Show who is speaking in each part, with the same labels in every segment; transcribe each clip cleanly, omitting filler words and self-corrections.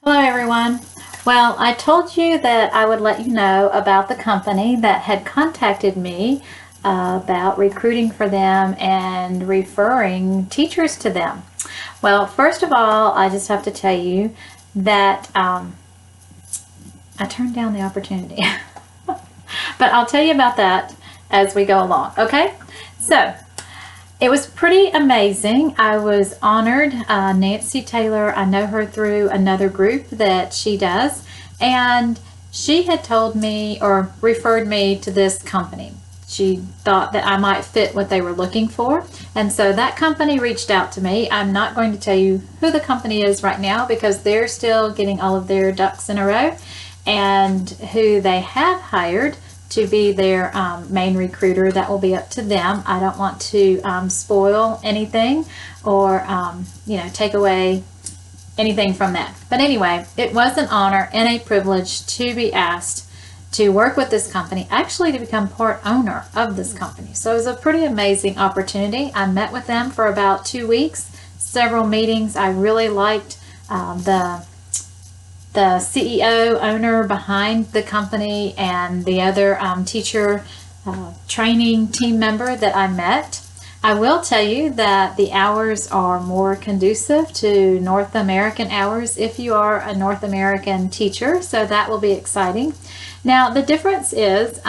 Speaker 1: Hello everyone. Well, I told you that I would let you know about the company that had contacted me about recruiting for them and referring teachers to them. Well, first of all, I just have to tell you that I turned down the opportunity. But I'll tell you about that as we go along, okay? So, it was pretty amazing. I was honored. Nancy Taylor, I know her through another group that she does, and she had told me or referred me to this company. She thought that I might fit what they were looking for, and so that company reached out to me. I'm not going to tell you who the company is right now because they're still getting all of their ducks in a row, and who they have hired to be their main recruiter. That will be up to them. I don't want to spoil anything or take away anything from that. But anyway, it was an honor and a privilege to be asked to work with this company, actually to become part owner of this company. So it was a pretty amazing opportunity. I met with them for about 2 weeks, several meetings. I really liked the CEO, owner behind the company, and the other teacher training team member that I met. I will tell you that the hours are more conducive to North American hours if you are a North American teacher, so that will be exciting. Now, the difference is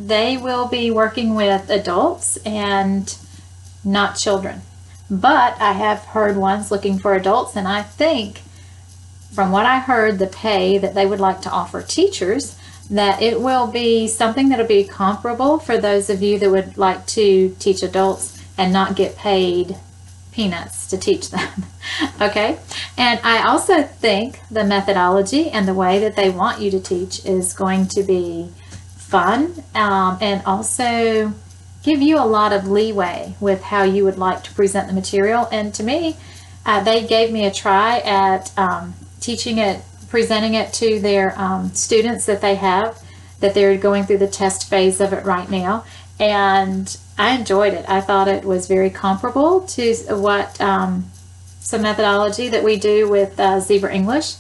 Speaker 1: they will be working with adults and not children. But I have heard ones looking for adults, and I think from what I heard, the pay that they would like to offer teachers, that it will be something that will be comparable for those of you that would like to teach adults and not get paid peanuts to teach them. Okay? And I also think the methodology and the way that they want you to teach is going to be fun and also give you a lot of leeway with how you would like to present the material. And to me, they gave me a try at teaching it, presenting it to their students that they have, that they're going through the test phase of it right now, and I enjoyed it. I thought it was very comparable to what some methodology that we do with Zebra English,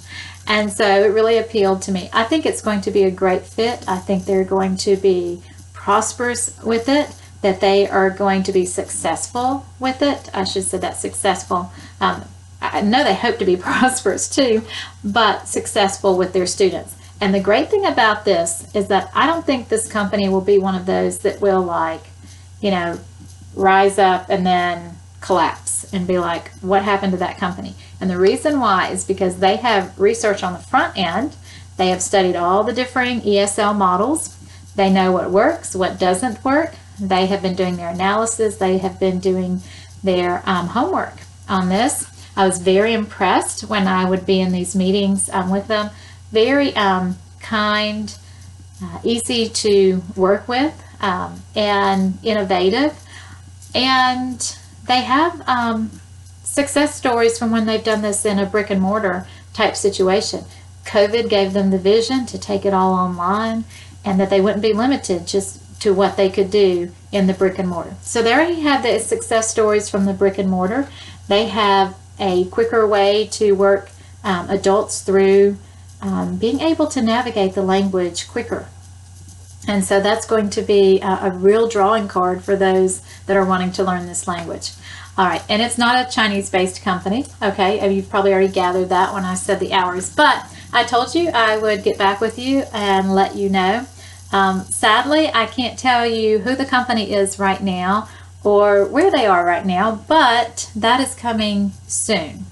Speaker 1: and so it really appealed to me. I think it's going to be a great fit. I think they're going to be prosperous with it, that they are going to be successful with it. I should say that successful. I know they hope to be prosperous too, but successful with their students. And the great thing about this is that I don't think this company will be one of those that will rise up and then collapse and be like, what happened to that company? And the reason why is because they have research on the front end. They have studied all the differing ESL models. They know what works, what doesn't work. They have been doing their analysis. They have been doing their homework on this. I was very impressed when I would be in these meetings with them. Very kind, easy to work with, and innovative. And they have success stories from when they've done this in a brick and mortar type situation. COVID gave them the vision to take it all online, and that they wouldn't be limited just to what they could do in the brick and mortar. So they already have the success stories from the brick and mortar. They have a quicker way to work adults through being able to navigate the language quicker. And so that's going to be a real drawing card for those that are wanting to learn this language. All right, and it's not a Chinese-based company, okay? You've probably already gathered that when I said the hours, but I told you I would get back with you and let you know. Sadly, I can't tell you who the company is right now or where they are right now, but that is coming soon.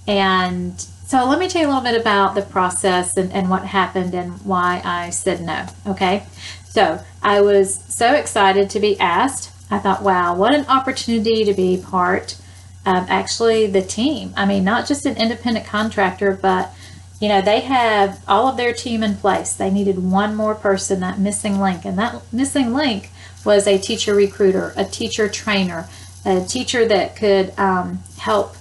Speaker 1: And so let me tell you a little bit about the process and what happened and why I said no, okay? So I was so excited to be asked. I thought, wow, what an opportunity to be part of actually the team. I mean, not just an independent contractor, but they have all of their team in place. They needed one more person, that missing link, and that missing link was a teacher recruiter, a teacher trainer, a teacher that could help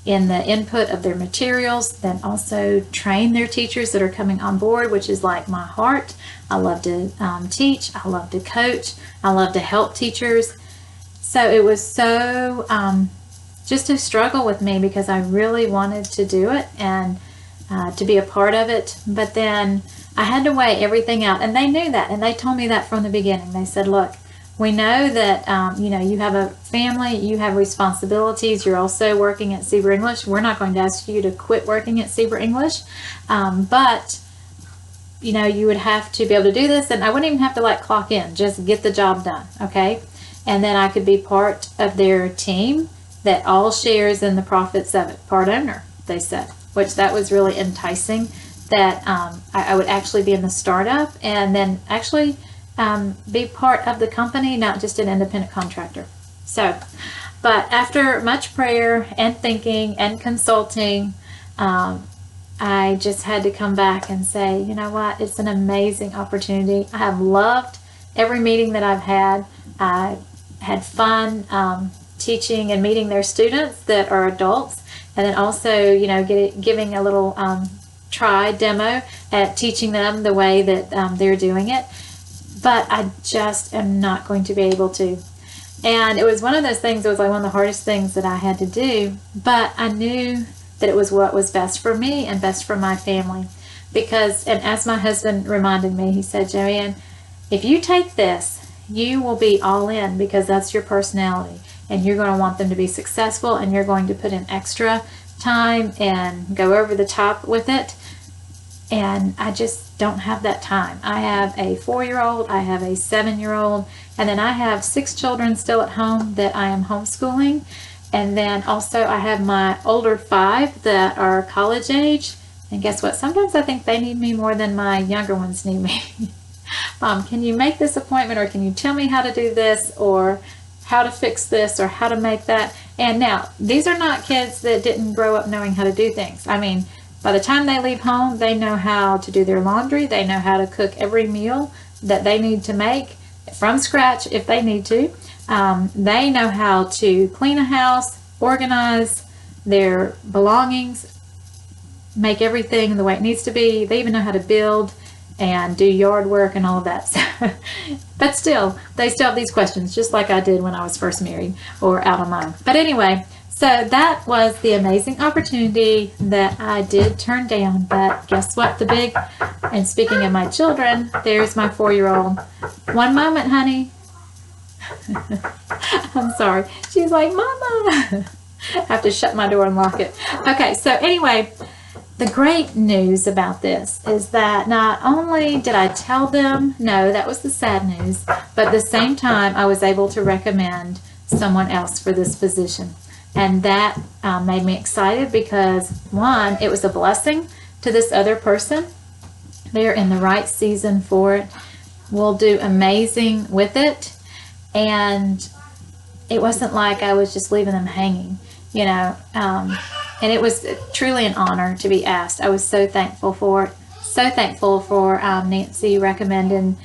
Speaker 1: in the input of their materials, then also train their teachers that are coming on board, which is like my heart. I love to teach. I love to coach. I love to help teachers. So it was so just a struggle with me because I really wanted to do it, and to be a part of it. But then I had to weigh everything out, and they knew that, and they told me that from the beginning. They said, look, we know that you have a family, you have responsibilities, you're also working at Zebra English. We're not going to ask you to quit working at Zebra English, but you would have to be able to do this, and I wouldn't even have to clock in, just get the job done, okay? And then I could be part of their team that all shares in the profits of it, part owner, they said, which that was really enticing, that I would actually be in the startup and then actually be part of the company, not just an independent contractor. So, but after much prayer and thinking and consulting, I just had to come back and say, you know what, it's an amazing opportunity. I have loved every meeting that I've had. I had fun teaching and meeting their students that are adults, and then also, giving a little try demo at teaching them the way that they're doing it. But I just am not going to be able to. And it was one of those things, it was one of the hardest things that I had to do, but I knew that it was what was best for me and best for my family. Because, and as my husband reminded me, he said, Joanne, if you take this, you will be all in, because that's your personality, and you're going to want them to be successful, and you're going to put in extra time and go over the top with it. And I just don't have that time. I have a 4-year-old, I have a 7-year-old, and then I have 6 children still at home that I am homeschooling. And then also I have my older 5 that are college age. And guess what? Sometimes I think they need me more than my younger ones need me. Mom, can you make this appointment, or can you tell me how to do this, or how to fix this, or how to make that? And now, these are not kids that didn't grow up knowing how to do things. I mean, by the time they leave home, they know how to do their laundry. They know how to cook every meal that they need to make from scratch if they need to. They know how to clean a house, organize their belongings, make everything the way it needs to be. They even know how to build and do yard work and all of that. But still, they still have these questions, just like I did when I was first married or out on my own. But anyway, so that was the amazing opportunity that I did turn down. But guess what? And speaking of my children, there's my 4-year-old. One moment, honey. I'm sorry. She's like, Mama. I have to shut my door and lock it. Okay, so anyway, the great news about this is that not only did I tell them, no, that was the sad news, but at the same time, I was able to recommend someone else for this position. And that made me excited because, one, it was a blessing to this other person. They're in the right season for it. We'll do amazing with it. And it wasn't like I was just leaving them hanging, and it was truly an honor to be asked. I was so thankful for it. So thankful for Nancy recommending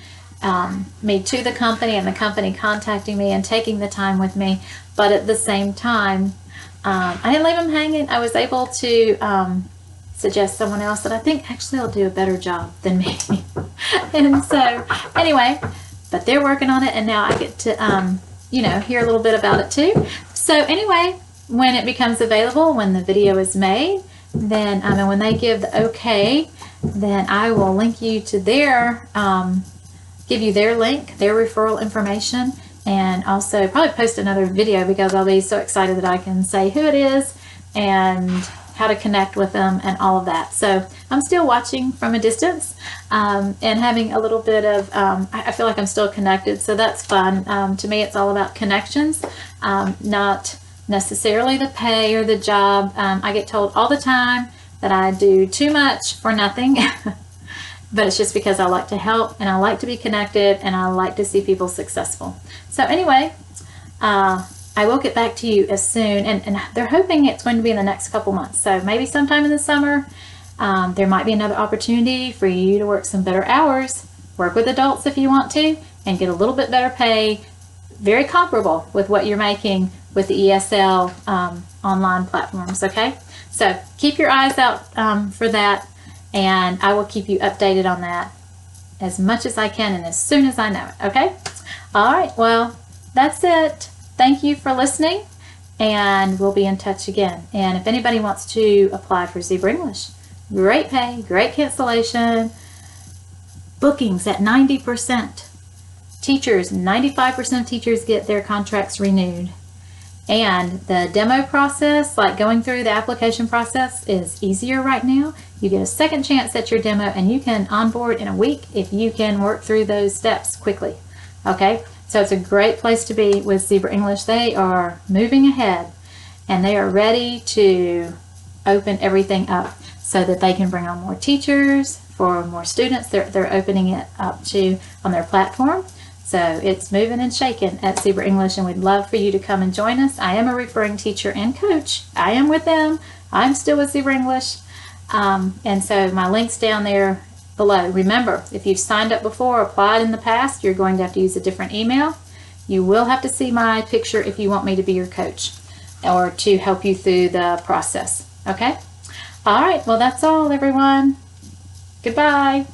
Speaker 1: me to the company, and the company contacting me and taking the time with me. But at the same time, I didn't leave them hanging. I was able to suggest someone else that I think actually will do a better job than me. And so anyway, but they're working on it, and now I get to hear a little bit about it too. So anyway, when it becomes available, when the video is made, then and when they give the okay, then I will link you to their give you their link, their referral information, and also probably post another video, because I'll be so excited that I can say who it is and how to connect with them and all of that. So I'm still watching from a distance and having a little bit of, I feel like I'm still connected, so that's fun. To me, it's all about connections, not necessarily the pay or the job. I get told all the time that I do too much for nothing. But it's just because I like to help, and I like to be connected, and I like to see people successful. So anyway, I will get back to you as soon, and they're hoping it's going to be in the next couple months. So maybe sometime in the summer, there might be another opportunity for you to work some better hours, work with adults if you want to, and get a little bit better pay, very comparable with what you're making with the ESL online platforms, okay? So keep your eyes out for that. And I will keep you updated on that as much as I can and as soon as I know it, okay? All right, well, that's it. Thank you for listening, and we'll be in touch again. And if anybody wants to apply for Zebra English, great pay, great cancellation, bookings at 90%. Teachers, 95% of teachers get their contracts renewed. And the demo process, like going through the application process, is easier right now. You get a second chance at your demo and you can onboard in a week if you can work through those steps quickly. Okay, so it's a great place to be with Zebra English. They are moving ahead and they are ready to open everything up so that they can bring on more teachers for more students. They're opening it up to on their platform. So it's moving and shaking at Zebra English, and we'd love for you to come and join us. I am a referring teacher and coach. I am with them. I'm still with Zebra English. And so my link's down there below. Remember, if you've signed up before or applied in the past, you're going to have to use a different email. You will have to see my picture if you want me to be your coach or to help you through the process. Okay? All right. Well, that's all, everyone. Goodbye.